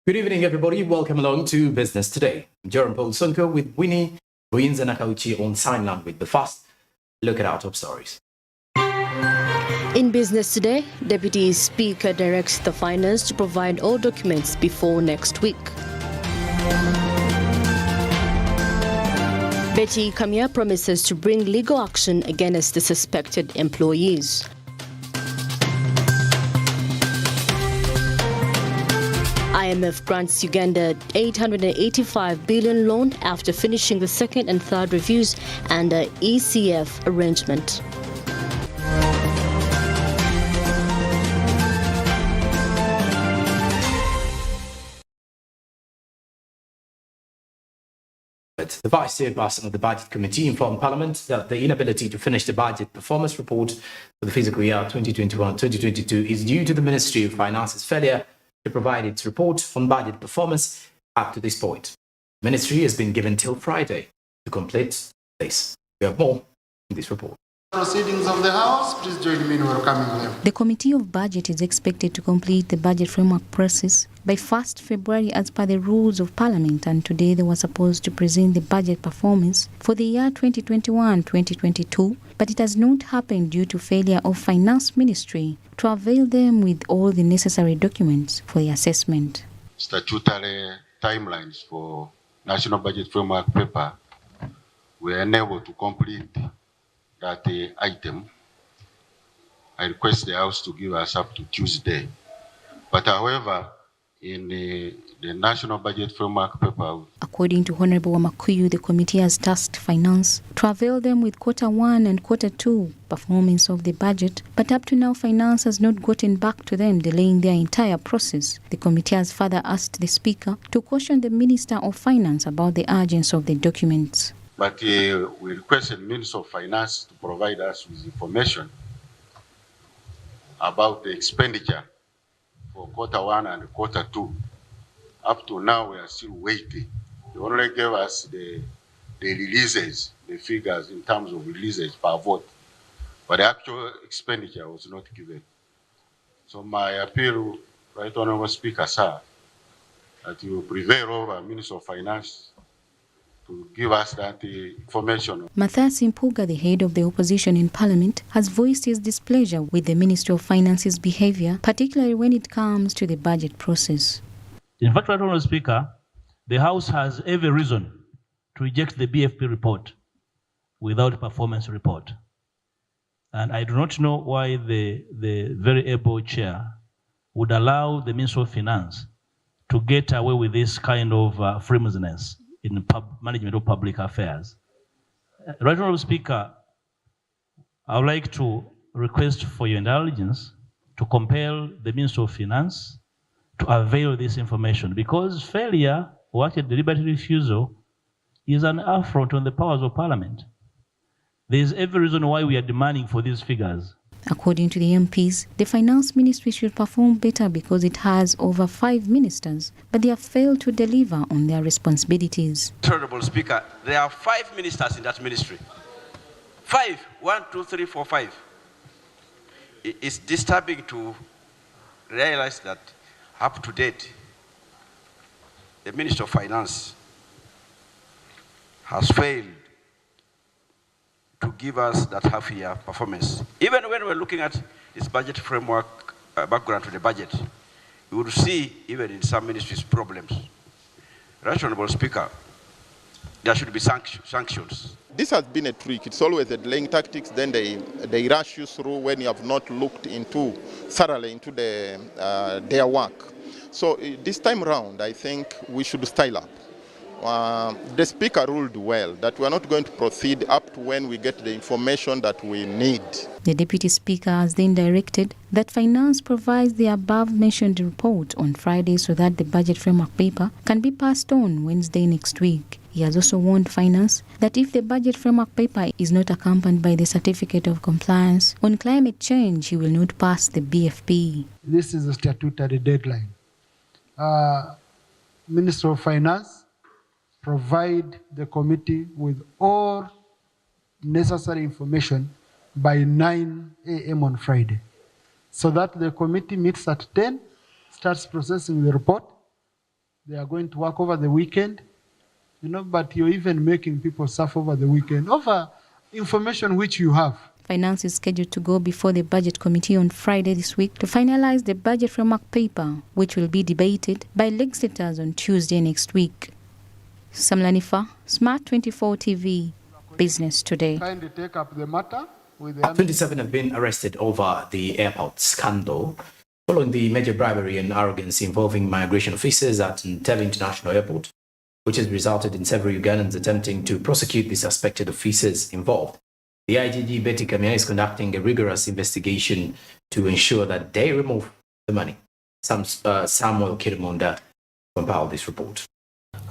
Good evening, everybody. Welcome along to Business Today. Jorum Sonko with Winnie, and Nakawuki on sign language. But first, look at our top stories. In Business Today, Deputy Speaker directs the finance to provide all documents before next week. Betty Kamia promises to bring legal action against the suspected employees. IMF grants Uganda $885 billion loan after finishing the second and third reviews under ECF arrangement. The Vice Chairperson of the Budget Committee informed Parliament that the inability to finish the budget performance report for the fiscal year 2021-2022 is due to the Ministry of Finance's failure to provide its report on budget performance up to this point. The Ministry has been given till Friday to complete this. We have more in this report. Proceedings of the House, please join me in welcoming them. The Committee of Budget is expected to complete the budget framework process by 1st February as per the rules of Parliament, and today they were supposed to present the budget performance for the year 2021-2022, but it has not happened due to failure of Finance Ministry to avail them with all the necessary documents for the assessment. Statutory timelines for National Budget Framework paper were unable to complete that item. I request the House to give us up to Tuesday. But however, in the National Budget Framework paper, according to Honorable Wamakuyu, the committee has tasked Finance to avail them with Q1 and Q2 performance of the budget, but up to now Finance has not gotten back to them, delaying their entire process. The committee has further asked the Speaker to caution the Minister of Finance about the urgency of the documents. But we requested the Minister of Finance to provide us with information about the expenditure for Q1 and Q2. Up to now, we are still waiting. They only gave us the releases, the figures in terms of releases per vote, but the actual expenditure was not given. So my appeal, Right Honorable Speaker, sir, that you prevail over Minister of Finance to give us that information. Matthias Impuga, the head of the opposition in Parliament, has voiced his displeasure with the Ministry of Finance's behaviour, particularly when it comes to the budget process. In fact, Right Honourable Speaker, the House has every reason to reject the BFP report without a performance report. And I do not know why the very able chair would allow the Ministry of Finance to get away with this kind of flimsiness in management of public affairs. Right Honourable Speaker, I would like to request for your indulgence to compel the Minister of Finance to avail this information, because failure or actually deliberate refusal is an affront on the powers of Parliament. There is every reason why we are demanding for these figures. According to the MPs, the Finance Ministry should perform better because it has over 5 ministers, but they have failed to deliver on their responsibilities. Honorable Speaker, there are 5 ministers in that ministry. 5. 1, 2, 3, 4, 5. It's disturbing to realize that up to date, the Minister of Finance has failed to give us that half-year performance. Even when we're looking at this budget framework, background to the budget, you would see, even in some ministries, problems. Right Honourable Speaker, there should be sanctions. This has been a trick. It's always a delaying tactics. Then they rush you through when you have not looked thoroughly into their work. So this time around, I think we should style up. The Speaker ruled well that we are not going to proceed up to when we get the information that we need. The Deputy Speaker has then directed that Finance provides the above-mentioned report on Friday so that the budget framework paper can be passed on Wednesday next week. He has also warned Finance that if the budget framework paper is not accompanied by the certificate of compliance on climate change, he will not pass the BFP. This is a statutory deadline. Minister of Finance, provide the committee with all necessary information by 9 a.m. on Friday, so that the committee meets at 10, starts processing the report, they are going to work over the weekend, but you're even making people suffer over the weekend, over information which you have. Finance is scheduled to go before the Budget Committee on Friday this week to finalize the budget framework paper, which will be debated by legislators on Tuesday next week. Samlanifa, Smart 24 TV, Business Today. Kindly take up the matter with the 27 have been arrested over the airport scandal following the major bribery and arrogance involving migration officers at Entebbe International Airport, which has resulted in several Ugandans attempting to prosecute the suspected officers involved. The IGG Betty Kamia is conducting a rigorous investigation to ensure that they remove the money. Samuel Kirimunda compiled this report.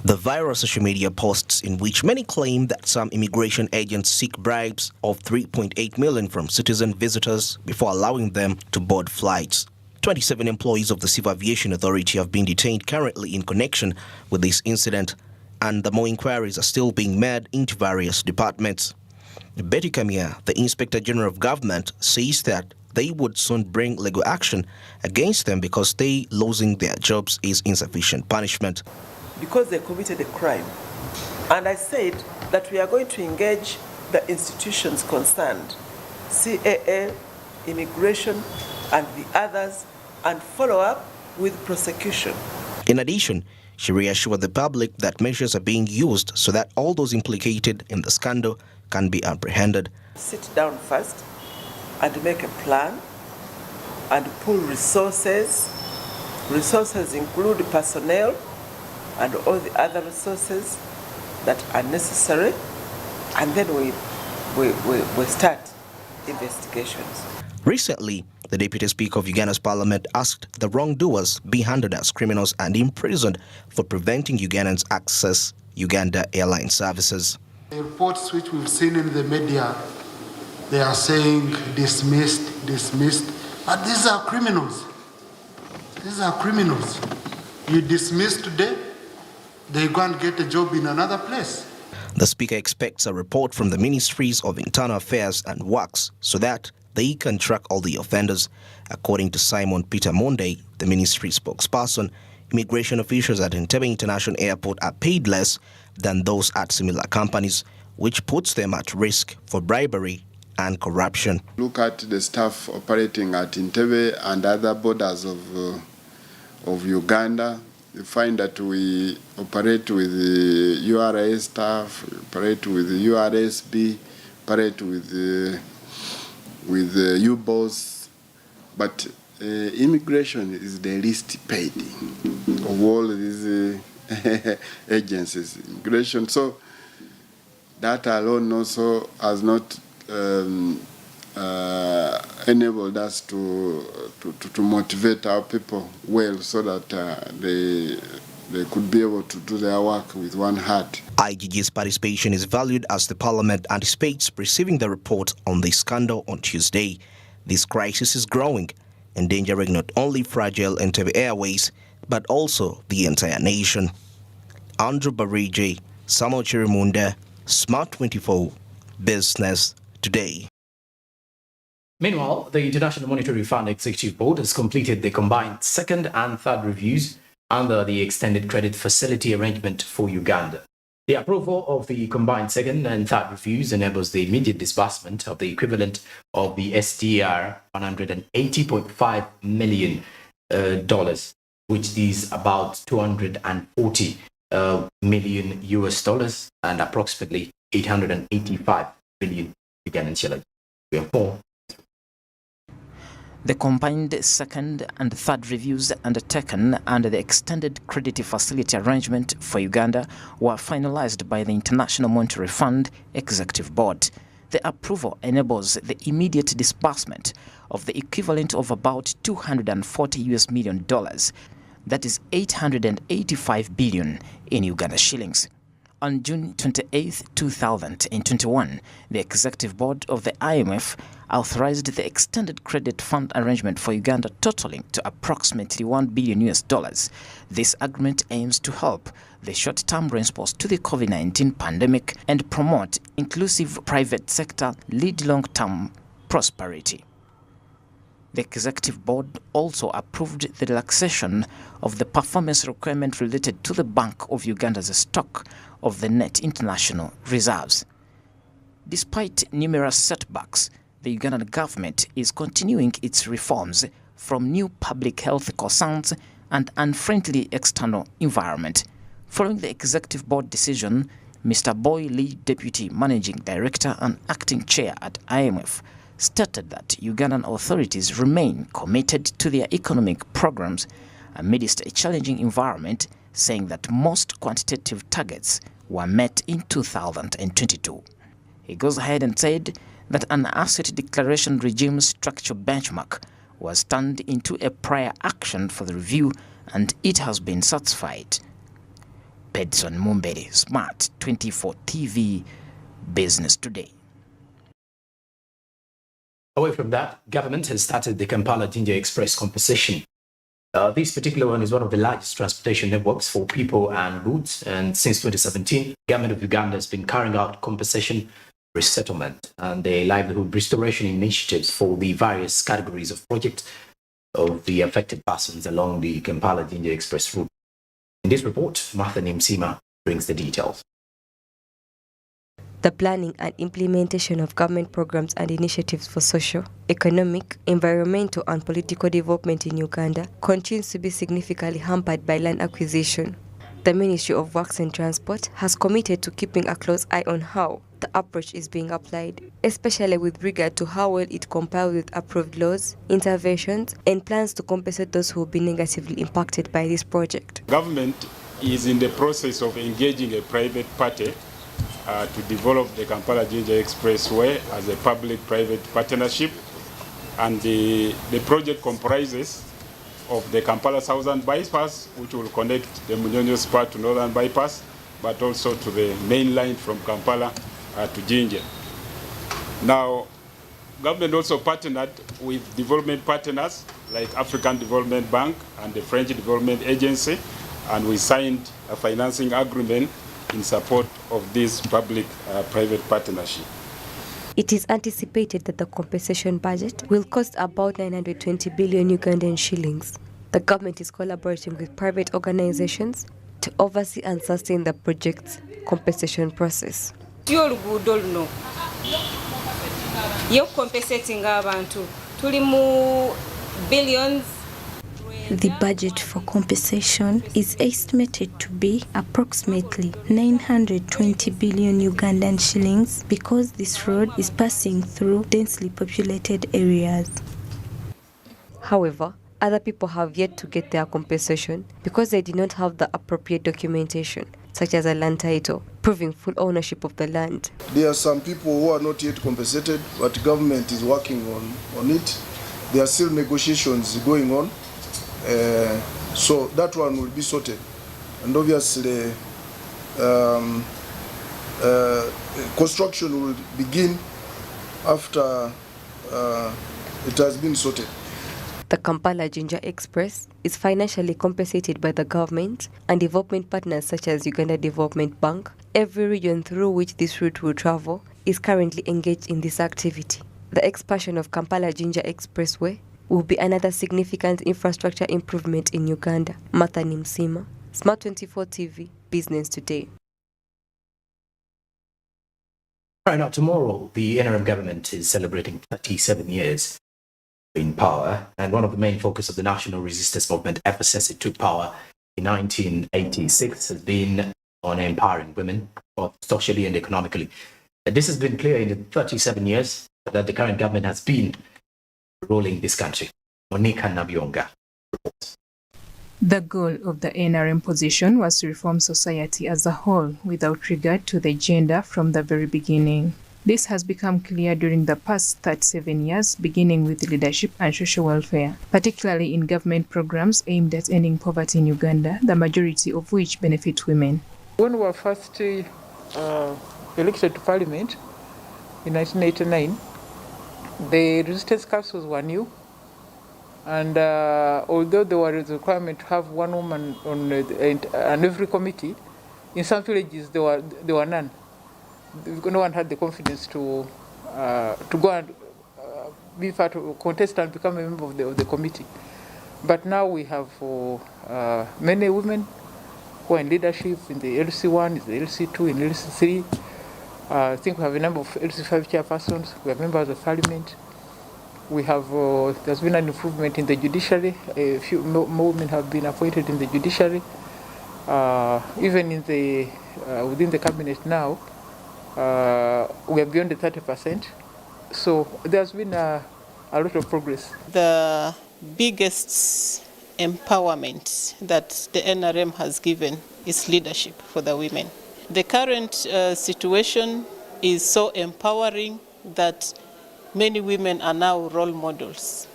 The viral social media posts in which many claim that some immigration agents seek bribes of 3.8 million from citizen visitors before allowing them to board flights. 27 employees of the Civil Aviation Authority have been detained currently in connection with this incident, and the more inquiries are still being made into various departments. Betty Kamia, the Inspector General of Government, says that they would soon bring legal action against them because they losing their jobs is insufficient punishment. Because they committed a crime. And I said that we are going to engage the institutions concerned, CAA, immigration, and the others, and follow up with prosecution. In addition, she reassured the public that measures are being used so that all those implicated in the scandal can be apprehended. Sit down first and make a plan and pool resources. Resources include personnel and all the other resources that are necessary, and then we start investigations. Recently, the Deputy Speaker of Uganda's Parliament asked the wrongdoers be handled as criminals and imprisoned for preventing Ugandans access Uganda airline services. The reports which we've seen in the media, they are saying dismissed, but these are criminals. These are criminals. You dismiss today, they go and get a job in another place. The Speaker expects a report from the Ministries of Internal Affairs and Works so that they can track all the offenders. According to Simon Peter Monday, the ministry spokesperson, immigration officials at Entebbe International Airport are paid less than those at similar companies, which puts them at risk for bribery and corruption. Look at the staff operating at Entebbe and other borders of Uganda. You find that we operate with the URA staff, we operate with the URSB, operate with the U-boss, but immigration is the least paid of all these agencies. Immigration, so that alone also has not enabled us to motivate our people well so that they could be able to do their work with one heart. IGG's participation is valued as the Parliament anticipates receiving the report on the scandal on Tuesday. This crisis is growing, endangering not only fragile Entebbe Airways, but also the entire nation. Andrew Barije, Samuel Chirimunda, Smart 24, Business Today. Meanwhile, the International Monetary Fund Executive Board has completed the combined second and third reviews under the Extended Credit Facility Arrangement for Uganda. The approval of the combined second and third reviews enables the immediate disbursement of the equivalent of the SDR $180.5 million, which is about $240 million US and approximately 885 billion Ugandan shillings. We have more. The combined second and third reviews undertaken under the Extended Credit Facility Arrangement for Uganda were finalized by the International Monetary Fund Executive Board. The approval enables the immediate disbursement of the equivalent of about $240 million, that is 885 billion in Uganda shillings. On June 28, 2021, the Executive Board of the IMF authorized the Extended Credit Fund Arrangement for Uganda totaling to approximately $1 billion. This agreement aims to help the short-term response to the COVID-19 pandemic and promote inclusive private sector lead long-term prosperity. The Executive Board also approved the relaxation of the performance requirement related to the Bank of Uganda's stock of the net international reserves. Despite numerous setbacks, the Ugandan government is continuing its reforms from new public health concerns and unfriendly external environment. Following the Executive Board decision, Mr. Boy Lee, Deputy Managing Director and Acting Chair at IMF, stated that Ugandan authorities remain committed to their economic programs amidst a challenging environment, saying that most quantitative targets were met in 2022. He goes ahead and said that an asset declaration regime structure benchmark was turned into a prior action for the review and it has been satisfied. Pedson Mumbere, Smart 24 TV, Business Today. Away from that, government has started the Kampala-Jinja Express compensation. This particular one is one of the largest transportation networks for people and goods, and since 2017, government of Uganda has been carrying out compensation, resettlement, and the livelihood restoration initiatives for the various categories of projects of the affected persons along the Kampala-Jinja Express route. In this report, Martha Nimsima brings the details. The planning and implementation of government programs and initiatives for social, economic, environmental and political development in Uganda continues to be significantly hampered by land acquisition. The Ministry of Works and Transport has committed to keeping a close eye on how the approach is being applied, especially with regard to how well it complies with approved laws, interventions, and plans to compensate those who will be negatively impacted by this project. Government is in the process of engaging a private party to develop the Kampala-Jinja Expressway as a public-private partnership, and the project comprises of the Kampala Southern Bypass, which will connect the Munyonyo Spur to Northern Bypass, but also to the main line from Kampala to Jinja. Now, government also partnered with development partners like African Development Bank and the French Development Agency, and we signed a financing agreement in support of this public-private partnership. It is anticipated that the compensation budget will cost about 920 billion Ugandan shillings. The government is collaborating with private organizations to oversee and sustain the project's compensation process. The budget for compensation is estimated to be approximately 920 billion Ugandan shillings because this road is passing through densely populated areas. However, other people have yet to get their compensation because they did not have the appropriate documentation, such as a land title, proving full ownership of the land. There are some people who are not yet compensated, but government is working on it. There are still negotiations going on. So that one will be sorted, and obviously construction will begin after it has been sorted. The Kampala-Jinja Express is financially compensated by the government and development partners such as Uganda Development Bank. Every region through which this route will travel is currently engaged in this activity. The expansion of Kampala-Jinja Expressway will be another significant infrastructure improvement in Uganda. Martha Nimsima, Smart 24 TV, Business Today. Right now, tomorrow, the NRM government is celebrating 37 years in power, and one of the main focus of the national resistance movement ever since it took power in 1986 has been on empowering women, both socially and economically. This has been clear in the 37 years that the current government has been ruling this country. Monica Nabionga reports. The goal of the NRM position was to reform society as a whole without regard to the gender from the very beginning. This has become clear during the past 37 years, beginning with leadership and social welfare, particularly in government programs aimed at ending poverty in Uganda, the majority of which benefit women. When we were first elected to Parliament in 1989, the resistance councils were new, and although there was a requirement to have one woman on every committee, in some villages there were none. No one had the confidence to go and be part of, contest and become a member of the committee. But now we have many women who are in leadership in the LC1, in the LC2, in LC3. I think we have a number of LC5 chairpersons. We have members of parliament. We have, there's been an improvement in the judiciary. A few more women have been appointed in the judiciary. Even in the, within the cabinet now, we are beyond the 30%. So there's been a lot of progress. The biggest empowerment that the NRM has given is leadership for the women. The current situation is so empowering that many women are now role models.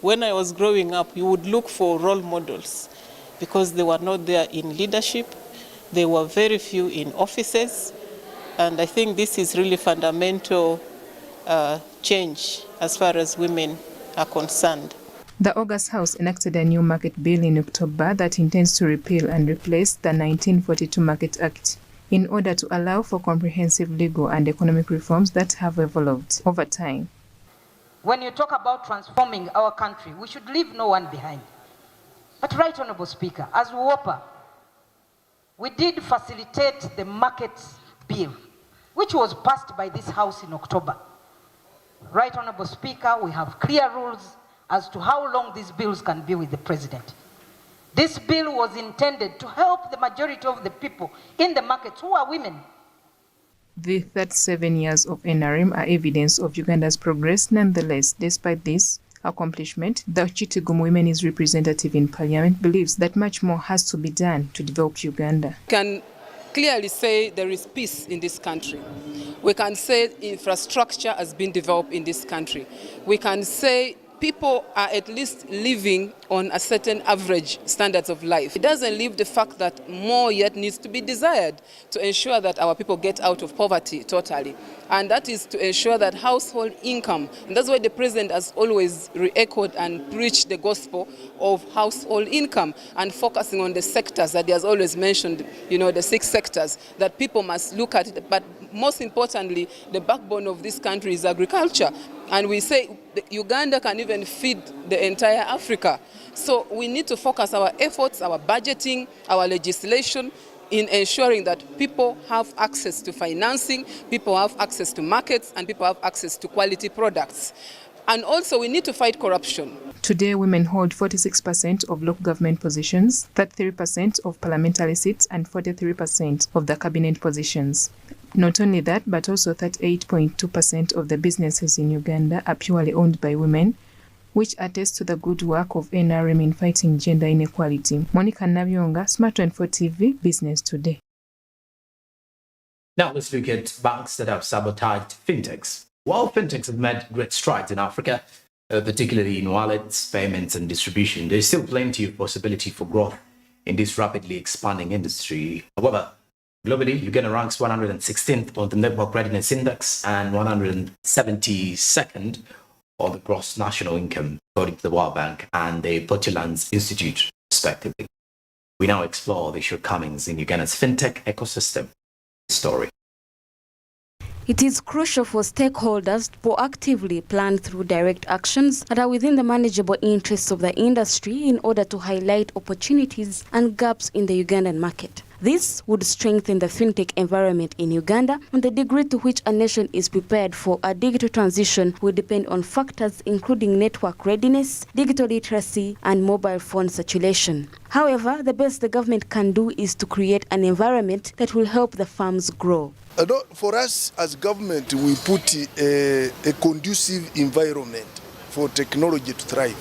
When I was growing up, you would look for role models because they were not there in leadership. There were very few in offices. And I think this is really fundamental change as far as women are concerned. The August House enacted a new market bill in October that intends to repeal and replace the 1942 Market Act in order to allow for comprehensive legal and economic reforms that have evolved over time. When you talk about transforming our country, we should leave no one behind. But Right Honourable Speaker, as WOPA, we did facilitate the market bill, which was passed by this House in October. Right Honourable Speaker, we have clear rules as to how long these bills can be with the President. This bill was intended to help the majority of the people in the markets who are women. The 37 years of NRM are evidence of Uganda's progress. Nonetheless, despite this accomplishment, the Chitigumu Women's representative in Parliament believes that much more has to be done to develop Uganda. Can clearly say there is peace in this country. We can say infrastructure has been developed in this country. We can say people are at least living on a certain average standards of life. It doesn't leave the fact that more yet needs to be desired to ensure that our people get out of poverty totally. And that is to ensure that household income, and that's why the President has always re-echoed and preached the gospel of household income and focusing on the sectors that he has always mentioned, you know, the 6 sectors that people must look at. But most importantly, the backbone of this country is agriculture. And we say Uganda can even feed the entire Africa. So we need to focus our efforts, our budgeting, our legislation in ensuring that people have access to financing, people have access to markets, and people have access to quality products. And also we need to fight corruption. Today, women hold 46% of local government positions, 33% of parliamentary seats, and 43% of the cabinet positions. Not only that, but also 38.2% of the businesses in Uganda are purely owned by women, which attests to the good work of NRM in fighting gender inequality. Monica Nabyonga, Smart 24 TV, Business Today. Now let's look at banks that have sabotaged fintechs. While fintechs have made great strides in Africa, particularly in wallets, payments, and distribution, there is still plenty of possibility for growth in this rapidly expanding industry. However, globally, Uganda ranks 116th on the Network Readiness Index and 172nd on the gross national income, according to the World Bank and the Portuland's Institute, respectively. We now explore the shortcomings in Uganda's fintech ecosystem. Story. It is crucial for stakeholders to proactively plan through direct actions that are within the manageable interests of the industry in order to highlight opportunities and gaps in the Ugandan market. This would strengthen the fintech environment in Uganda, and the degree to which a nation is prepared for a digital transition will depend on factors including network readiness, digital literacy, and mobile phone saturation. However, the best the government can do is to create an environment that will help the firms grow. For us as government, we put a conducive environment for technology to thrive.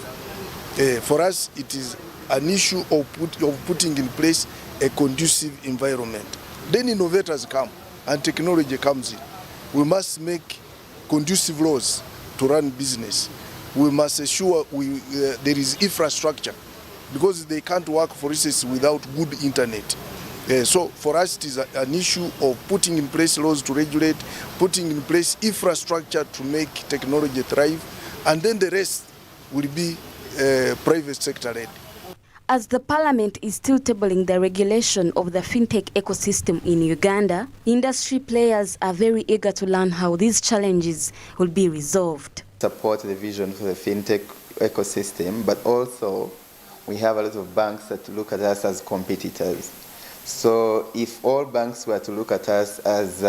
For us, it is an issue of putting in place a conducive environment. Then innovators come and technology comes in. We must make conducive laws to run business. We must ensure there is infrastructure, because they can't work, for instance, without good internet. So for us, it is an issue of putting in place laws to regulate, putting in place infrastructure to make technology thrive, and then the rest will be private sector led. As the parliament is still tabling the regulation of the fintech ecosystem in Uganda, industry players are very eager to learn how these challenges will be resolved. support the vision for the fintech ecosystem, but also we have a lot of banks that look at us as competitors. So if all banks were to look at us as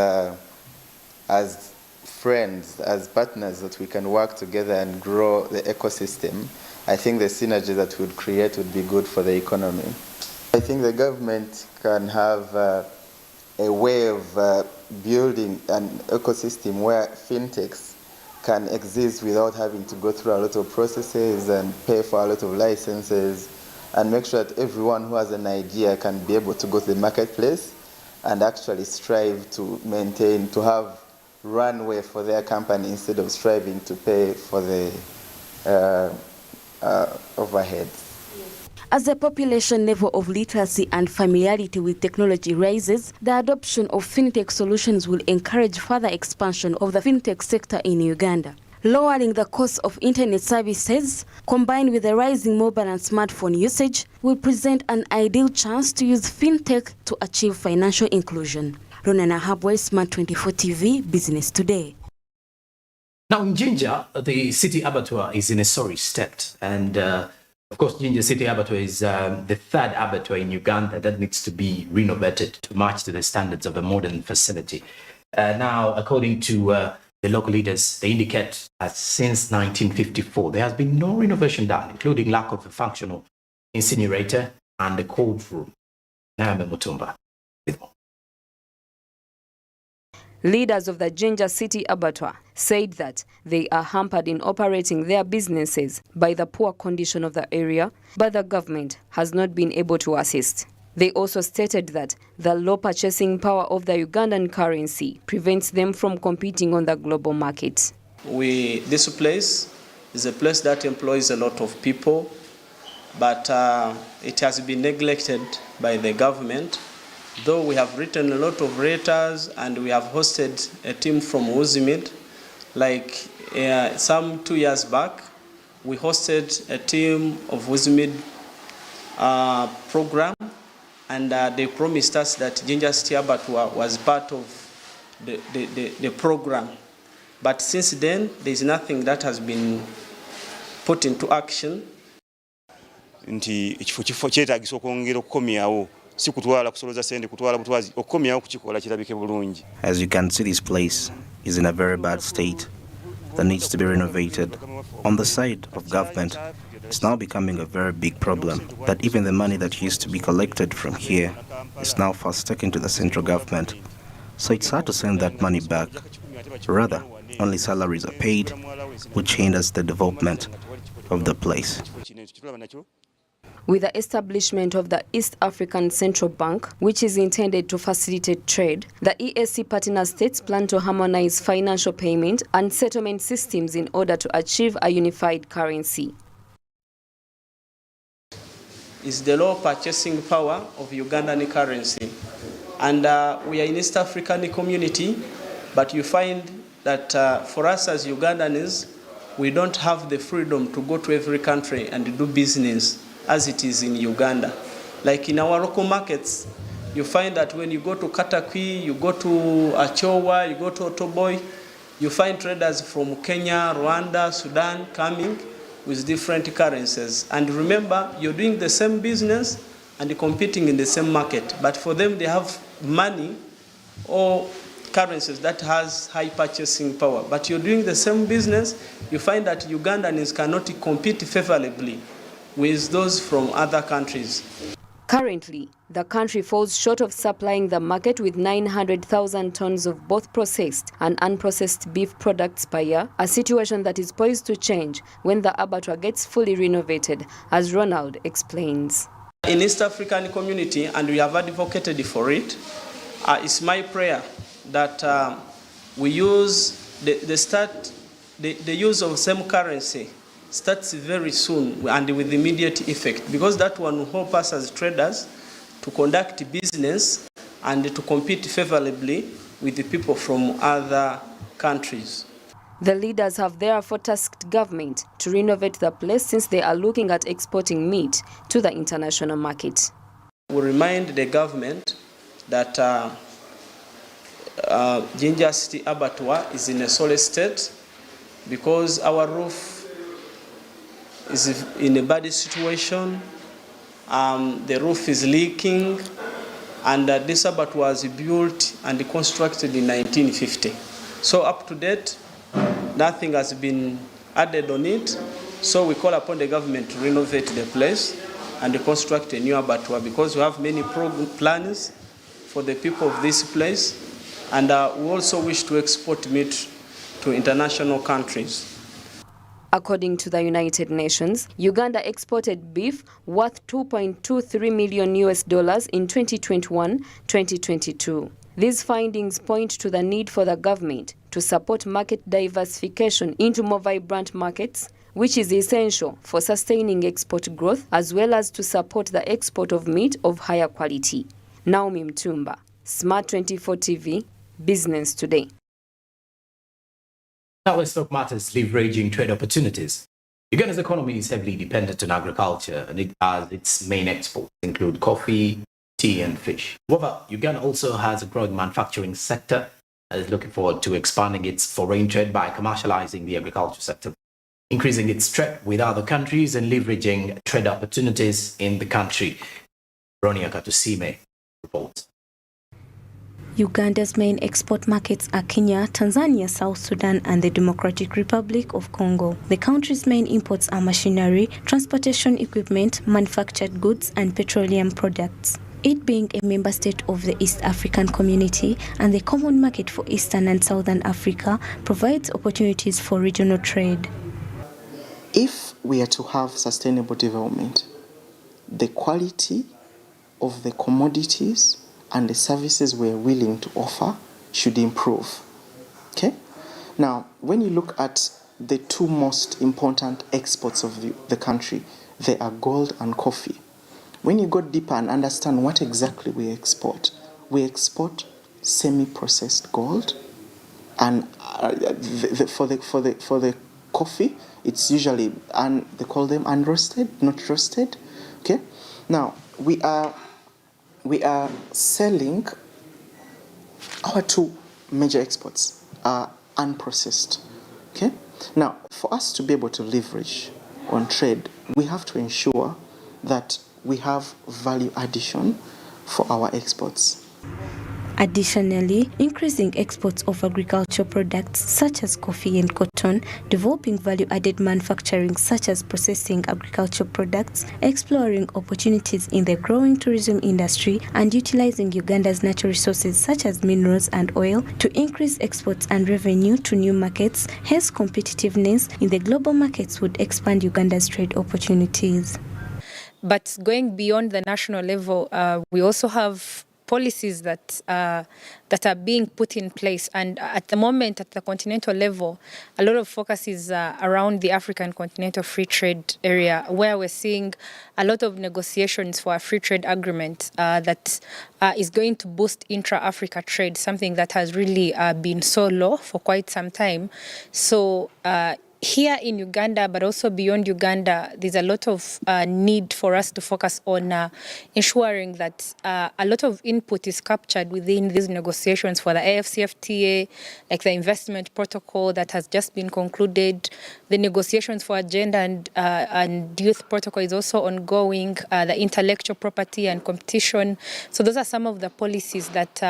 friends, as partners, that we can work together and grow the ecosystem, I think the synergy that would create would be good for the economy. I think the government can have a way of building an ecosystem where fintechs can exist without having to go through a lot of processes and pay for a lot of licenses, and make sure that everyone who has an idea can be able to go to the marketplace and actually strive to maintain, to have runway for their company instead of striving to pay for the overheads. As the population level of literacy and familiarity with technology rises, the adoption of fintech solutions will encourage further expansion of the fintech sector in Uganda. Lowering the cost of internet services, combined with the rising mobile and smartphone usage, will present an ideal chance to use fintech to achieve financial inclusion. Ronana Habwe, Smart 24 TV, Business Today. Now in Jinja, the city abattoir is in a sorry state, and of course, Jinja City Abattoir is the third abattoir in Uganda that needs to be renovated to match to the standards of a modern facility. Now, according to the local leaders, they indicate that since 1954, there has been no renovation done, including lack of a functional incinerator and a cold room. Naame Mutumba. Leaders of the Jinja City Abattoir said that they are hampered in operating their businesses by the poor condition of the area, but the government has not been able to assist. They also stated that the low purchasing power of the Ugandan currency prevents them from competing on the global market. This place is a place that employs a lot of people, but it has been neglected by the government. Though we have written a lot of letters and we have hosted a team from Uzimid, like some 2 years back, we hosted a team of Uzimid program, and they promised us that Jinja City Abattoir was part of the program. But since then, there is nothing that has been put into action. As you can see, this place is in a very bad state that needs to be renovated. On the side of government, it's now becoming a very big problem that even the money that used to be collected from here is now fast taken to the central government. So it's hard to send that money back. Rather, only salaries are paid, which hinders the development of the place. With the establishment of the East African Central Bank, which is intended to facilitate trade, the EAC partner states plan to harmonize financial payment and settlement systems in order to achieve a unified currency. Is the low purchasing power of Ugandan currency. And we are in East African community, but you find that for us as Ugandans, we don't have the freedom to go to every country and do business as it is in Uganda. Like in our local markets, you find that when you go to Katakwi, you go to Achowa, you go to Otoboy, you find traders from Kenya, Rwanda, Sudan coming with different currencies. And remember, you're doing the same business and competing in the same market. But for them, they have money or currencies that has high purchasing power. But you're doing the same business, you find that Ugandans cannot compete favorably with those from other countries. Currently, the country falls short of supplying the market with 900,000 tons of both processed and unprocessed beef products per year, a situation that is poised to change when the abattoir gets fully renovated, as Ronald explains. In East African community, and we have advocated for it, it's my prayer that we use the use of same currency starts very soon and with immediate effect, because that one will help us as traders to conduct business and to compete favorably with the people from other countries. The leaders have therefore tasked government to renovate the place, since they are looking at exporting meat to the international market. We remind the government that Jinja City Abattoir is in a solid state, because our roof is in a bad situation. The roof is leaking, and this abattoir was built and constructed in 1950. So up to date, nothing has been added on it. So we call upon the government to renovate the place and construct a new abattoir, because we have many plans for the people of this place, and we also wish to export meat to international countries. According to the United Nations, Uganda exported beef worth $2.23 million in 2021-2022. These findings point to the need for the government to support market diversification into more vibrant markets, which is essential for sustaining export growth as well as to support the export of meat of higher quality. Naomi Mtumba, Smart 24 TV, Business Today. Now let's talk matters leveraging trade opportunities. Uganda's economy is heavily dependent on agriculture, and it has its main exports include coffee, tea, and fish. However, Uganda also has a growing manufacturing sector and is looking forward to expanding its foreign trade by commercializing the agriculture sector, increasing its trade with other countries and leveraging trade opportunities in the country. Ronia Katusime reports. Uganda's main export markets are Kenya, Tanzania, South Sudan, and the Democratic Republic of Congo. The country's main imports are machinery, transportation equipment, manufactured goods, and petroleum products. It being a member state of the East African Community and the common market for Eastern and Southern Africa, provides opportunities for regional trade. If we are to have sustainable development, the quality of the commodities and the services we're willing to offer should improve. Okay? Now, when you look at the two most important exports of the country, they are gold and coffee. When you go deeper and understand what exactly we export semi-processed gold, and for the coffee, it's usually they call them unroasted, not roasted. Okay? Now, we are selling, our two major exports are unprocessed. Okay? Now, for us to be able to leverage on trade, we have to ensure that we have value addition for our exports. Additionally, increasing exports of agricultural products such as coffee and cotton, developing value-added manufacturing such as processing agricultural products, exploring opportunities in the growing tourism industry, and utilizing Uganda's natural resources such as minerals and oil to increase exports and revenue to new markets. Hence, competitiveness in the global markets would expand Uganda's trade opportunities. But going beyond the national level, we also have policies that are being put in place, and at the moment at the continental level, a lot of focus is around the African Continental Free Trade Area, where we're seeing a lot of negotiations for a free trade agreement that is going to boost intra-Africa trade, something that has really been so low for quite some time. So here in Uganda, but also beyond Uganda, there's a lot of need for us to focus on ensuring that a lot of input is captured within these negotiations for the AfCFTA, like the investment protocol that has just been concluded. The negotiations for agenda and youth protocol is also ongoing, the intellectual property and competition. So those are some of the policies that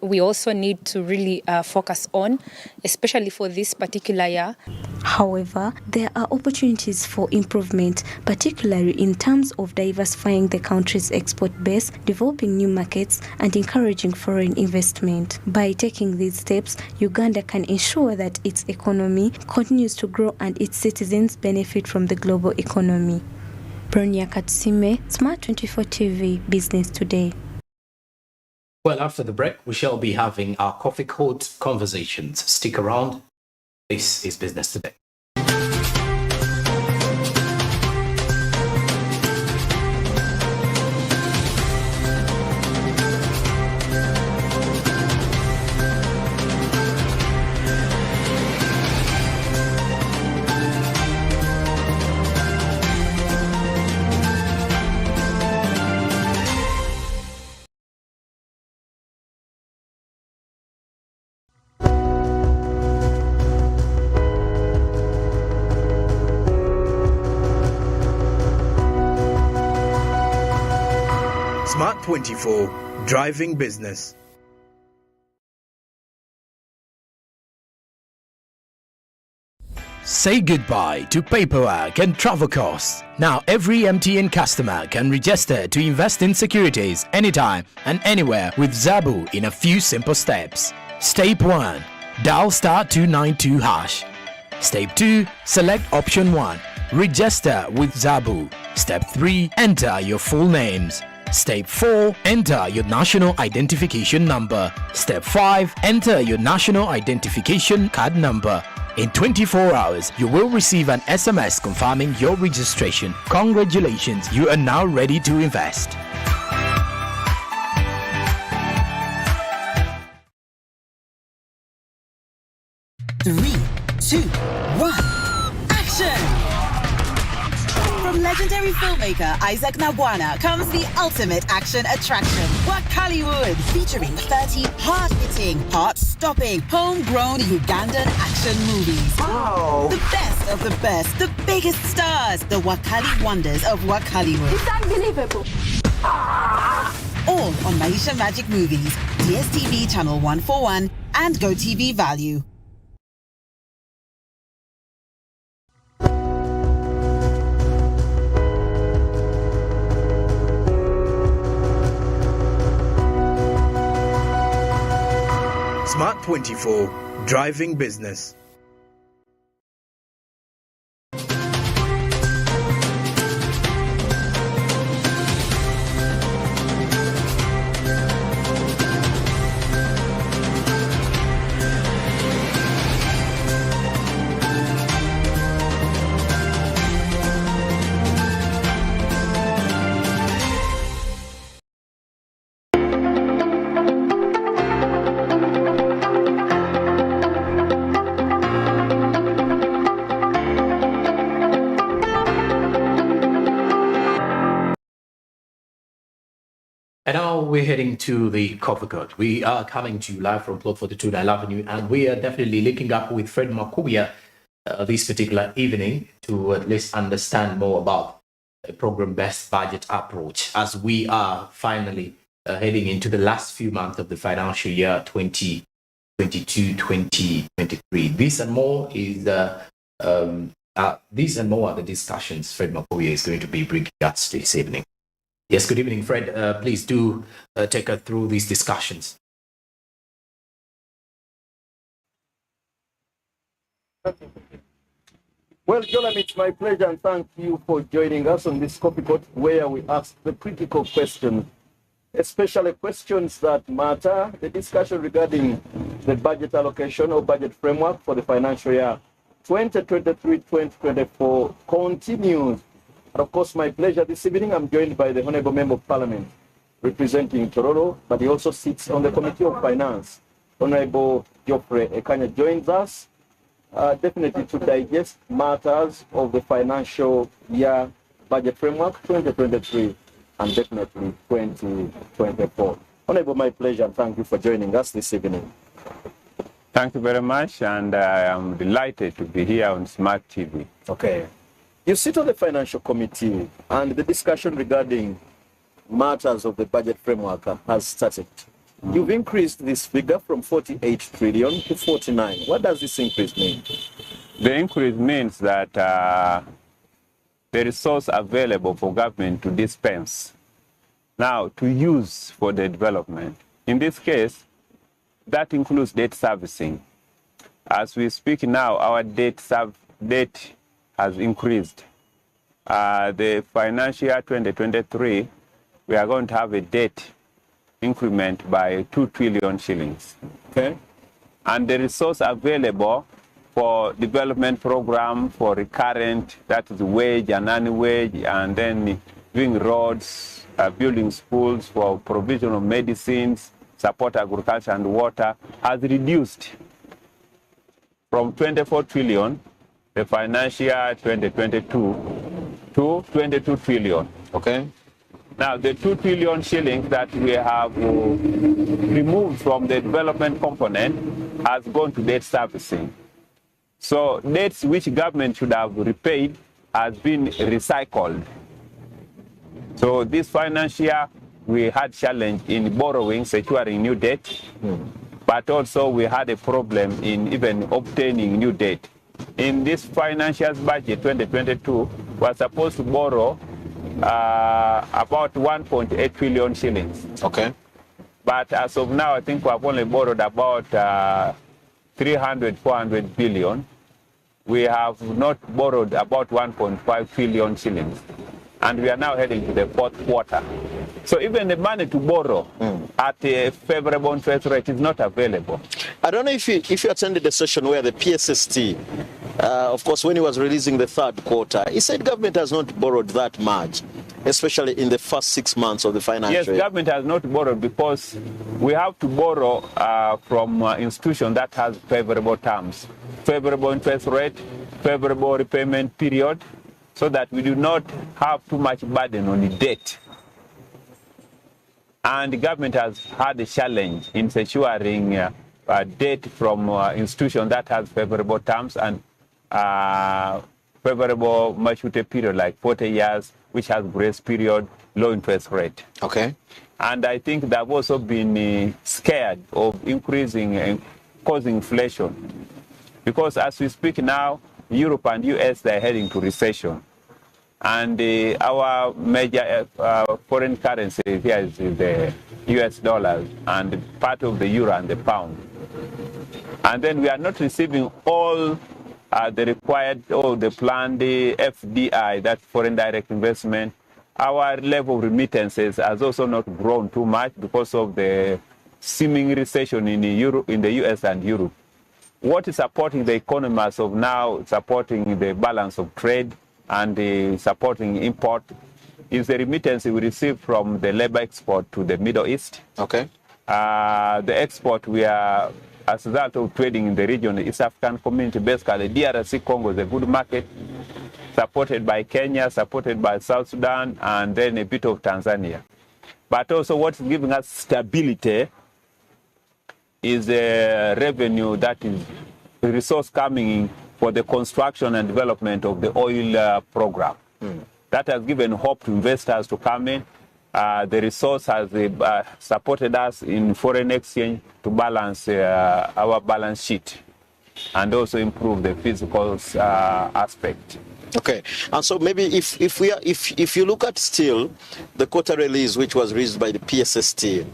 we also need to really focus on, especially for this particular year. However, there are opportunities for improvement, particularly in terms of diversifying the country's export base, developing new markets, and encouraging foreign investment. By taking these steps, Uganda can ensure that its economy continues to grow and its citizens benefit from the global economy. Bronya Katsime, Smart 24 TV, Business Today. Well, after the break, we shall be having our coffee court conversations. Stick around. This is Business Today. Smart 24, driving business. Say goodbye to paperwork and travel costs. Now every MTN customer can register to invest in securities anytime and anywhere with Zabu in a few simple steps. Step 1. Dial *292#. Step 2. Select option 1. Register with Zabu. Step 3. Enter your full names. Step 4. Enter your national identification number. Step 5. Enter your national identification card number. In 24 hours, you will receive an SMS confirming your registration. Congratulations, you are now ready to invest. Three, 2, 1, action! From legendary filmmaker Isaac Nabwana comes the ultimate action attraction, Wakaliwood, featuring 30 hard-hitting, heart-stopping, homegrown Ugandan action movies. Wow! The best of the best, the biggest stars, the Wakali wonders of Wakaliwood. It's unbelievable! All on Maisha Magic Movies, DSTV Channel 141 and GOTV Value. Smart 24, driving business. And now we're heading to the Cover Court. We are coming to you live from Plot 42 Nile Avenue, and we are definitely linking up with Fred Makubia this particular evening to at least understand more about a program-based budget approach as we are finally heading into the last few months of the financial year 2022-2023. This and more are the discussions Fred Makubia is going to be bringing us this evening. Yes, good evening, Fred. Please do take us through these discussions. Well, Jorum, it's my pleasure and thank you for joining us on this Coffee Court where we ask the critical questions, especially questions that matter. The discussion regarding the budget allocation or budget framework for the financial year 2023-2024 continues. And of course, my pleasure this evening, I'm joined by the Honorable Member of Parliament representing Tororo, but he also sits on the Committee of Finance. Honorable Geoffrey Ekanya joins us, definitely to digest matters of the financial year budget framework 2023 and definitely 2024. Honorable, my pleasure, and thank you for joining us this evening. Thank you very much, and I am delighted to be here on Smart TV. Okay. You sit on the Financial Committee, and the discussion regarding matters of the budget framework has started. You've increased this figure from 48 trillion to 49. What does this increase mean? The increase means that the resource available for government to dispense, now to use for the development. In this case, that includes debt servicing. As we speak now, our debt has increased. The financial year 2023, we are going to have a debt increment by 2 trillion shillings. Okay. And the resource available for development program for recurrent, that is wage and non-wage, and then doing roads, building schools for provision of medicines, support agriculture and water, has reduced from 24 trillion the financial year 2022 to 22 trillion. Okay. Now, the 2 trillion shillings that we have removed from the development component has gone to debt servicing. So debts which government should have repaid has been recycled. So this financial year, we had challenge in borrowing, securing new debt, but also we had a problem in even obtaining new debt. In this financial budget 2022, we're supposed to borrow about 1.8 trillion shillings. Okay. But as of now, I think we have only borrowed about 300, 400 billion. We have not borrowed about 1.5 trillion shillings. And we are now heading to the fourth quarter. So even the money to borrow at a favorable interest rate is not available. I don't know if you attended the session where the PSST, of course, when he was releasing the third quarter, he said government has not borrowed that much, especially in the first 6 months of the financial year. Yes, government has not borrowed because we have to borrow from institution that has favorable terms, favorable interest rate, favorable repayment period, so that we do not have too much burden on the debt. And the government has had a challenge in securing debt from institutions that has favorable terms and favorable maturity period, like 40 years, which has grace period, low interest rate. Okay. And I think they've also been scared of increasing and causing inflation. Because as we speak now, Europe and US, they're heading to recession. And our major foreign currency here is the US dollars and part of the euro and the pound. And then we are not receiving all the required, or the planned FDI, that foreign direct investment. Our level of remittances has also not grown too much because of the seeming recession in Europe, in the US and Europe. What is supporting the economy as of now, supporting the balance of trade and supporting import, is the remittance we receive from the labor export to the Middle East. Okay. The export, we are, as a result of trading in the region, the East African community, basically DRC Congo is a good market, supported by Kenya, supported by South Sudan, and then a bit of Tanzania. But also what's giving us stability is the revenue, that is the resource coming in for the construction and development of the oil program. That has given hope to investors to come in. The resource has supported us in foreign exchange to balance our balance sheet and also improve the physical aspect. Okay, and so maybe if you look at still the quarter release which was released by the PSST,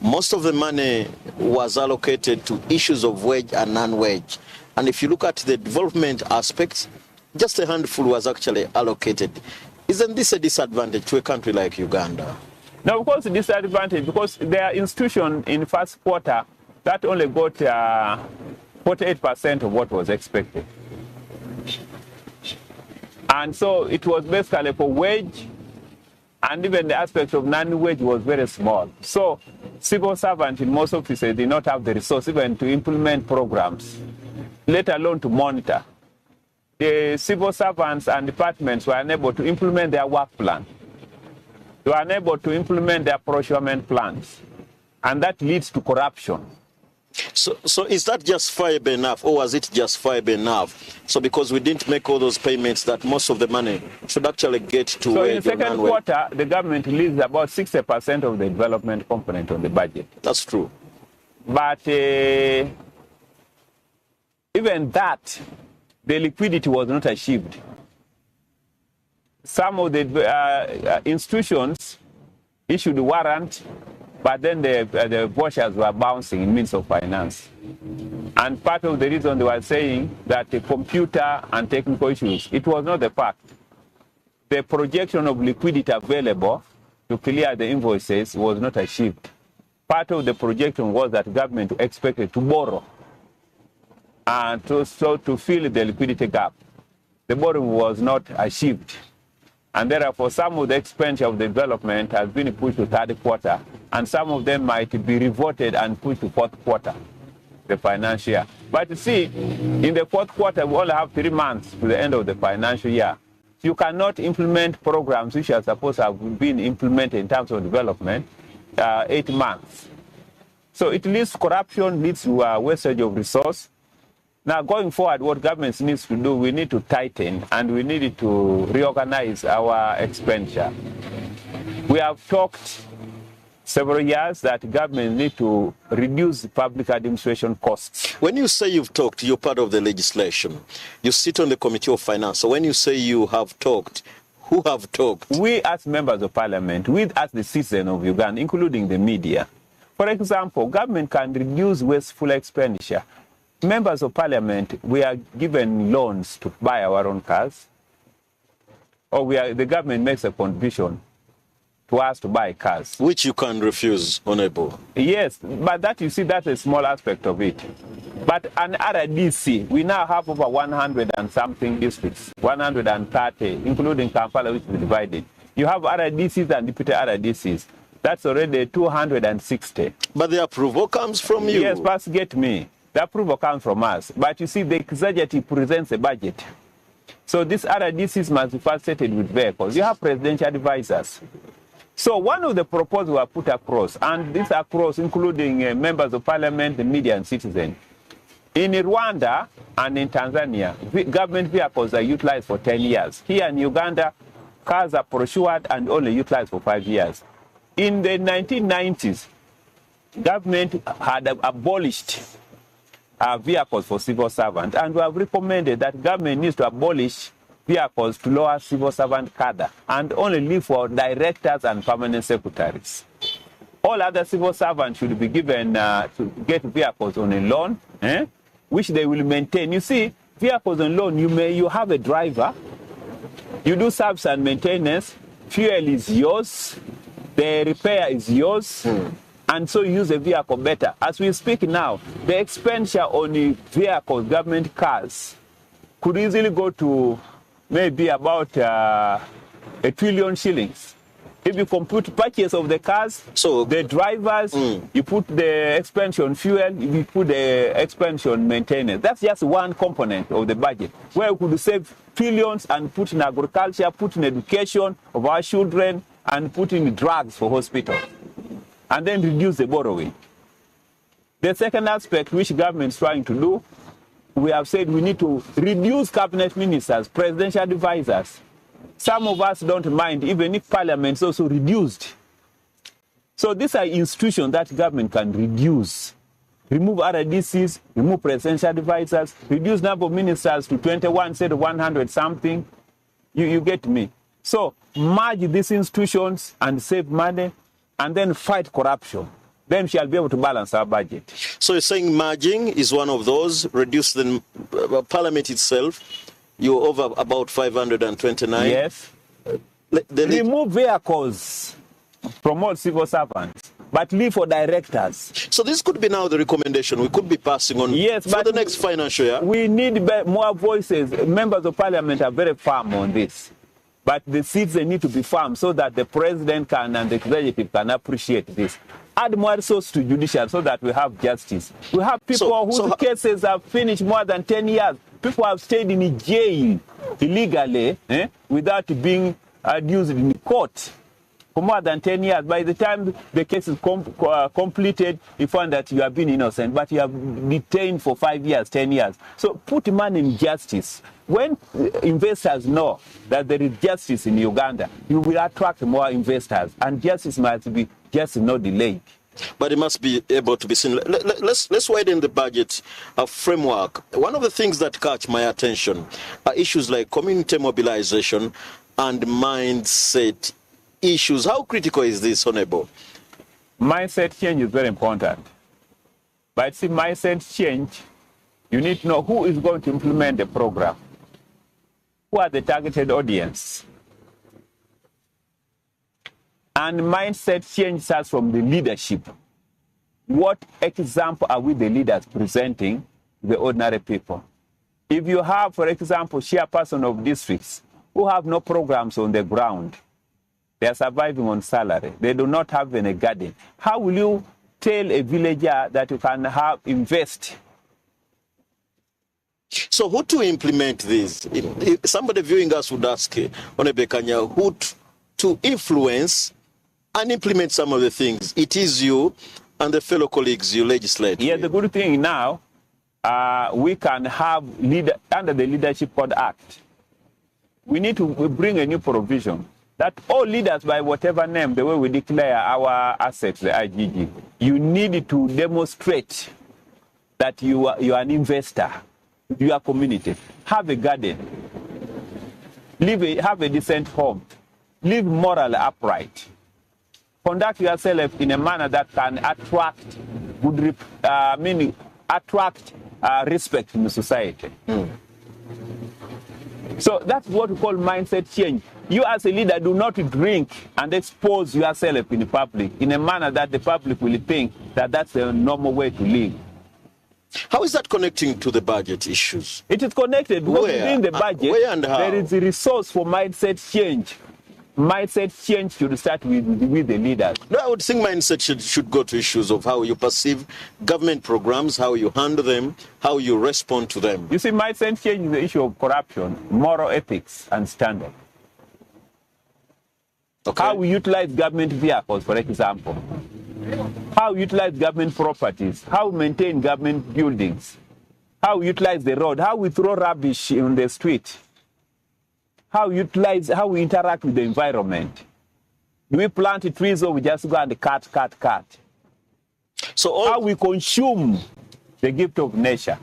most of the money was allocated to issues of wage and non-wage. And if you look at the development aspects, just a handful was actually allocated. Isn't this a disadvantage to a country like Uganda? Now, of course, a disadvantage because there are institutions in first quarter that only got 48% of what was expected. And so it was basically for wage, and even the aspect of non-wage was very small. So civil servants in most offices did not have the resource even to implement programs, let alone to monitor. The civil servants and departments were unable to implement their work plan. They were unable to implement their procurement plans. And that leads to corruption. So is that just fiber enough, or was it just fiber enough? So because we didn't make all those payments, that most of the money should actually get to so wage. In the second quarter, the government released about 60% of the development component on the budget. That's true. But even that, the liquidity was not achieved. Some of the institutions issued warrant, but then the vouchers were bouncing in means of finance. And part of the reason they were saying that the computer and technical issues, it was not the fact. The projection of liquidity available to clear the invoices was not achieved. Part of the projection was that government expected to borrow and to fill the liquidity gap. The borrowing was not achieved. And therefore, some of the expenditure of the development has been pushed to third quarter, and some of them might be reverted and pushed to fourth quarter, the financial year. But you see, in the fourth quarter, we only have 3 months to the end of the financial year. You cannot implement programs which are supposed to have been implemented in terms of development 8 months. So it leads to corruption, leads to wastage of resource. Now, going forward, what governments needs to do, we need to tighten and we need to reorganize our expenditure. We have talked several years that government need to reduce public administration costs. When you say you've talked, you're part of the legislation. You sit on the Committee of Finance. So when you say you have talked, who have talked? We as members of parliament, we as the citizens of Uganda, including the media. For example, government can reduce wasteful expenditure. Members of parliament, we are given loans to buy our own cars, or the government makes a contribution to us to buy cars. Which you can refuse, Honorable. Yes, but that, you see, that's a small aspect of it. But an RDC, we now have over 100 and something districts, 130, including Kampala, which is divided. You have RDCs and deputy RDCs. That's already 260. But the approval comes from you. Yes, but get me. The approval comes from us. But you see, the executive presents a budget. So these RDCs must be facilitated with vehicles. You have presidential advisors. So one of the proposals were put across, and these are across including members of parliament, the media, and citizens. In Rwanda and in Tanzania, government vehicles are utilized for 10 years. Here in Uganda, cars are procured and only utilized for 5 years. In the 1990s, government had abolished vehicles for civil servants, and we have recommended that government needs to abolish vehicles to lower civil servant cadre and only leave for directors and permanent secretaries. All other civil servants should be given to get vehicles on a loan, which they will maintain. You see, vehicles on loan, you have a driver, you do service and maintenance, fuel is yours, the repair is yours, and so you use the vehicle better. As we speak now, the expenditure on the vehicles, government cars, could easily go to maybe about 1 trillion shillings. If you compute purchase of the cars, so the drivers, you put the expenditure on fuel, you put the expenditure on maintenance. That's just one component of the budget, where we could save trillions and put in agriculture, put in education of our children, and put in drugs for hospitals, and then reduce the borrowing. The second aspect which government is trying to do, we have said we need to reduce cabinet ministers, presidential advisors. Some of us don't mind, even if parliament is also reduced. So these are institutions that government can reduce. Remove RDCs, remove presidential advisors, reduce number of ministers to 21 instead of 100 something. You get me? So merge these institutions and save money, and then fight corruption. Then we shall be able to balance our budget. So you're saying merging is one of those, reduce the parliament itself. You're over about 529. Yes. Remove vehicles from all civil servants, but leave for directors. So this could be now the recommendation we could be passing on for the next financial year. We need more voices. Members of parliament are very firm on this. But the citizens need to be firm so that the president can and the executive can appreciate this. Add more resources to judicial so that we have justice. We have people whose cases have finished more than 10 years. People have stayed in jail illegally without being adduced in court for more than 10 years. By the time the case is completed, you find that you have been innocent, but you have detained for 5 years, 10 years. So put money in justice. When investors know that there is justice in Uganda, you will attract more investors, and justice must be just not delayed. But it must be able to be seen. Let's widen the budget framework. One of the things that catch my attention are issues like community mobilization and mindset issues. How critical is this, Honorable? Mindset change is very important. But see, mindset change, you need to know who is going to implement the program. Who are the targeted audience? And mindset change starts from the leadership. What example are we, the leaders, presenting to the ordinary people? If you have, for example, chairperson of districts who have no programs on the ground, they are surviving on salary, they do not have any garden, how will you tell a villager that you can invest? So who to implement this? If somebody viewing us would ask, Honorable Kanya, who to influence and implement some of the things? It is you and the fellow colleagues you legislate. Yeah, the good thing now, we can have, under the Leadership Code Act, we need to bring a new provision that all leaders, by whatever name, the way we declare our assets, the IGG, you need to demonstrate that you are an investor to your community. Have a garden, have a decent home, live morally upright, conduct yourself in a manner that can attract respect in the society. So that's what we call mindset change. You as a leader do not drink and expose yourself in the public in a manner that the public will think that that's a normal way to live. How is that connecting to the budget issues? It is connected because within the budget, there is a resource for mindset change. Mindset change should start with the leaders. No, I would think mindset should go to issues of how you perceive government programs, how you handle them, how you respond to them. You see, mindset change is the issue of corruption, moral ethics, and standard. Okay. How we utilize government vehicles, for example. How we utilize government properties. How we maintain government buildings. How we utilize the road. How we throw rubbish in the street. How we interact with the environment. Do we plant trees or we just go and cut? So how we consume the gift of nature.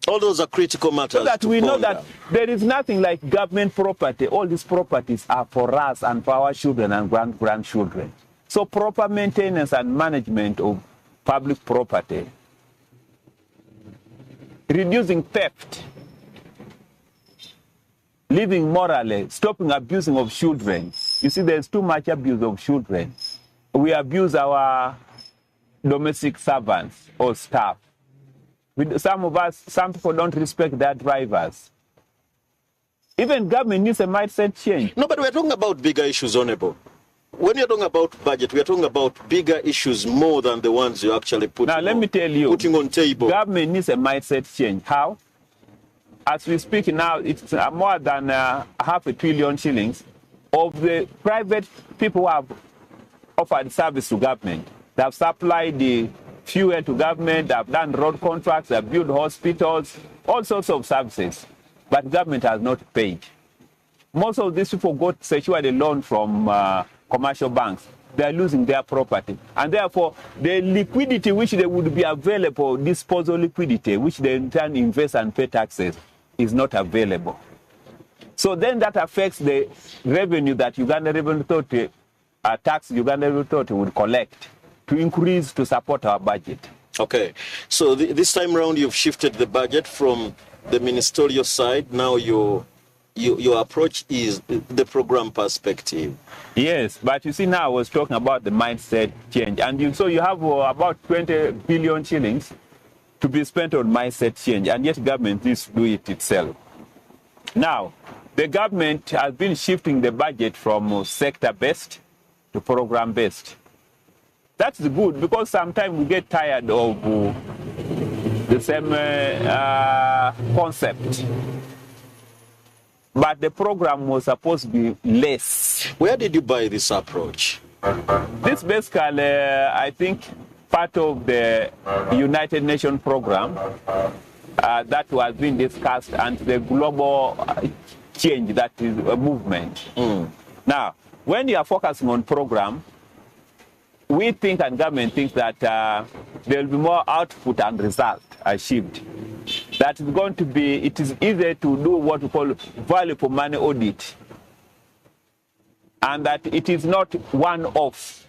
All those are critical matters. So that we know that there is nothing like government property. All these properties are for us and for our children and grandchildren. So proper maintenance and management of public property, reducing theft, living morally, stopping abusing of children. You see, there's too much abuse of children. We abuse our domestic servants or staff. Some people don't respect their drivers. Even government needs a mindset change. No, but we're talking about bigger issues, Honorable. When you're talking about budget, we're talking about bigger issues more than the ones you actually putting on table. Government needs a mindset change. How? As we speak now, it's more than $500 billion shillings of the private people who have offered service to government. They have supplied the fuel to government, they have done road contracts, they have built hospitals, all sorts of services. But government has not paid. Most of these people got secured a loan from commercial banks. They are losing their property. And therefore, the liquidity which they would be available, disposal liquidity, which they in turn invest and pay taxes, is not available. So then that affects the revenue that Uganda Revenue Authority, Uganda Revenue Authority would collect to increase to support our budget. Okay. So this time around, you've shifted the budget from the ministerial side. Now your approach is the program perspective. Yes, but you see now I was talking about the mindset change. And so you have about 20 billion shillings to be spent on mindset change, and yet government needs to do it itself. Now, the government has been shifting the budget from sector-based to program-based. That's good, because sometimes we get tired of the same concept. But the program was supposed to be less. Where did you buy this approach? This basically, I think, part of the United Nations program that was being discussed, and the global change that is a movement. Now, when you are focusing on program, we think and government thinks that there will be more output and result achieved. That is going to be, it is easier to do what we call value for money audit. And that it is not one-off.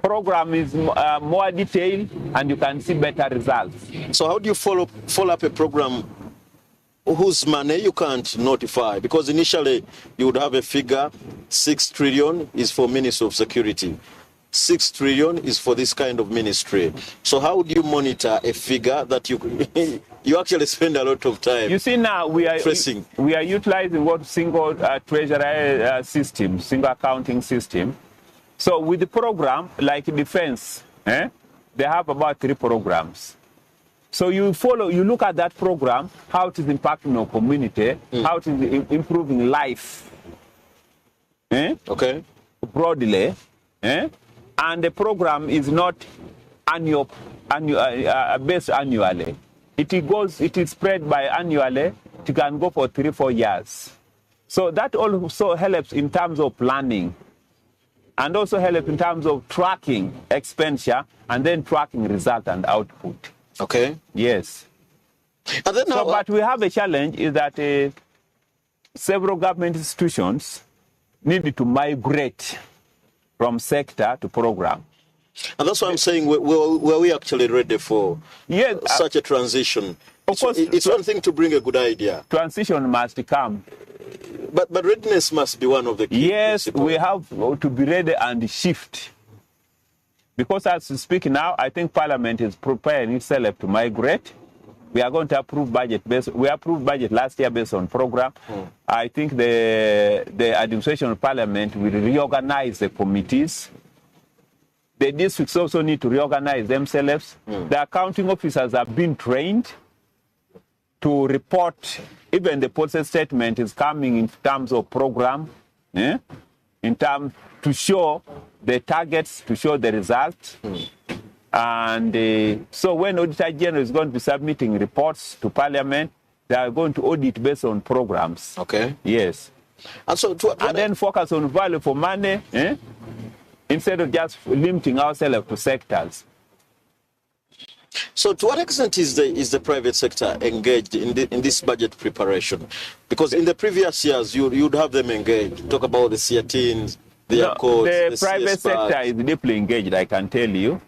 Program is more detailed and you can see better results. So how do you follow up a program whose money you can't notify? Because initially you would have a figure, 6 trillion is for Ministry of Security. 6 trillion is for this kind of ministry. So how do you monitor a figure that you actually spend a lot of time? You see, now we are utilizing what single treasury system, single accounting system. So with the program, like defense, they have about 3 programs. So you look at that program, how it is impacting our community, how it is improving life. Okay. Broadly. And the program is not based annually. It is spread by annually. It can go for 3-4 years. So that also helps in terms of planning, and also helps in terms of tracking expenditure and then tracking result and output. Okay. Yes. And then now, but we have a challenge is that several government institutions need to migrate from sector to program. And that's why I'm saying, were we actually ready for such a transition? Of course, it's one thing to bring a good idea. Transition must come. But readiness must be one of the key principles. We have to be ready and shift. Because as we speak now, I think Parliament is preparing itself to migrate. We are going to approve budget we approved budget last year based on program. I think the administration of Parliament will reorganize the committees. The districts also need to reorganize themselves. The accounting officers have been trained to report. Even the policy statement is coming in terms of program, in terms to show the targets, to show the results. And so when Auditor General is going to be submitting reports to Parliament, they are going to audit based on programs. Okay. Yes. And so and then focus on value for money, instead of just limiting ourselves to sectors. So to what extent is the private sector engaged in this budget preparation? Because in the previous years, you'd have them engaged. Talk about the CATINs, the accords, the private sector is deeply engaged, I can tell you.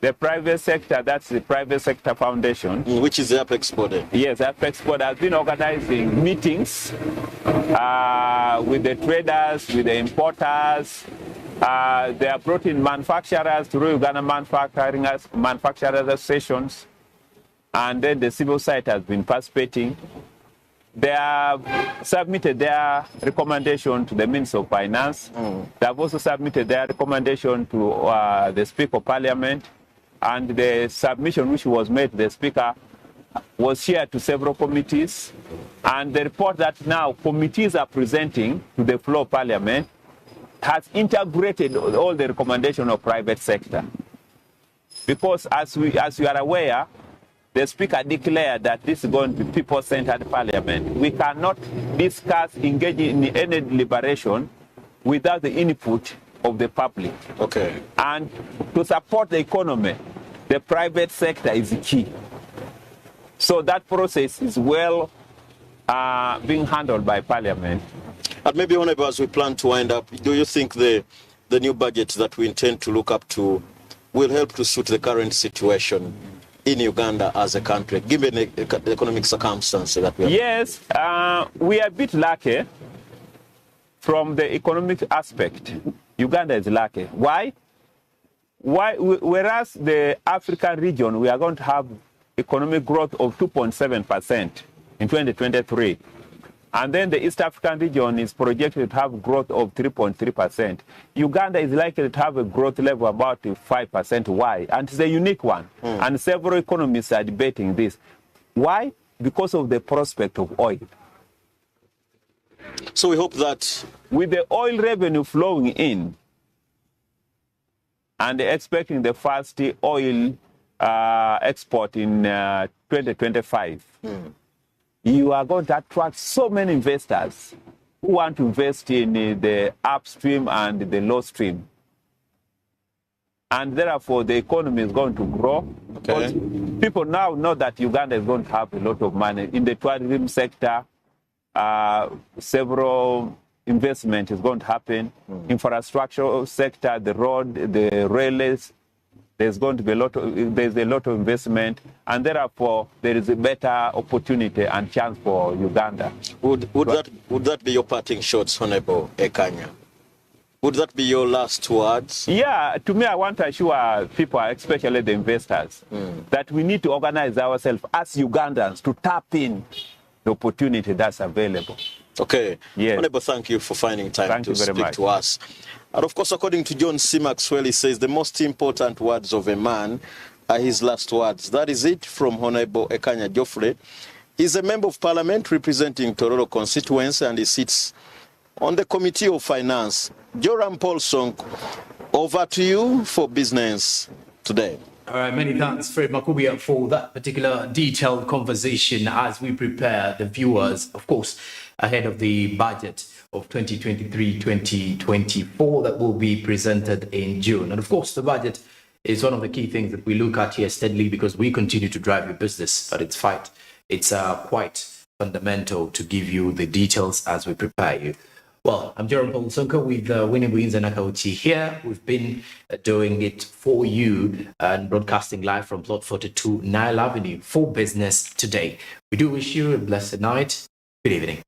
The private sector, that's the Private Sector Foundation. Which is the Apex body. Yes, Apex body has been organizing meetings with the traders, with the importers. They have brought in manufacturers to Uganda manufacturers associations, and then the civil society has been participating. They have submitted their recommendation to the Minister of Finance. They have also submitted their recommendation to the Speaker of Parliament, and the submission which was made to the Speaker was shared to several committees. And the report that now committees are presenting to the floor of Parliament has integrated all the recommendations of private sector. Because as you are aware, the Speaker declared that this is going to be people-centered Parliament. We cannot discuss, engage in any deliberation without the input of the public. Okay. And to support the economy, the private sector is key. So that process is well being handled by Parliament. And maybe, Honorable, as we plan to wind up, do you think the new budget that we intend to look up to will help to suit the current situation in Uganda as a country, given the economic circumstances that we have? Yes, we are a bit lucky from the economic aspect. Uganda is lucky. Why? Whereas the African region, we are going to have economic growth of 2.7% in 2023. And then the East African region is projected to have growth of 3.3%. Uganda is likely to have a growth level about 5%. Why? And it's a unique one. And several economists are debating this. Why? Because of the prospect of oil. So we hope that with the oil revenue flowing in and expecting the first oil export in 2025, you are going to attract so many investors who want to invest in the upstream and the low stream. And therefore, the economy is going to grow. Okay. People now know that Uganda is going to have a lot of money. In the tourism sector, several investment is going to happen. Infrastructure sector, the road, the railways, there's going to be a lot of investment, and therefore there is a better opportunity and chance for Uganda. Would that be your parting shots, Honorable Ekanya? Would that be your last words? Yeah, to me, I want to assure people, especially the investors, that we need to organize ourselves as Ugandans to tap in the opportunity that's available. Okay. Yes. Honorable, thank you for finding time to speak to us. And of course, according to John C. Maxwell, he says the most important words of a man are his last words. That is it from Honorable Ekanya Geoffrey. He's a member of Parliament representing Tororo constituency, and he sits on the Committee of Finance. Jorum Sonko, over to you for business today. All right, many thanks, Fred Makubia, for that particular detailed conversation as we prepare the viewers, of course, ahead of the budget of 2023-2024 that will be presented in June. And of course, the budget is one of the key things that we look at here steadily because we continue to drive your business, but it's quite fundamental to give you the details as we prepare you. Well, I'm Jorum Sonko with Winnie and Nakawuki here. We've been doing it for you and broadcasting live from Plot 42 Nile Avenue for Business today. We do wish you a blessed night. Good evening.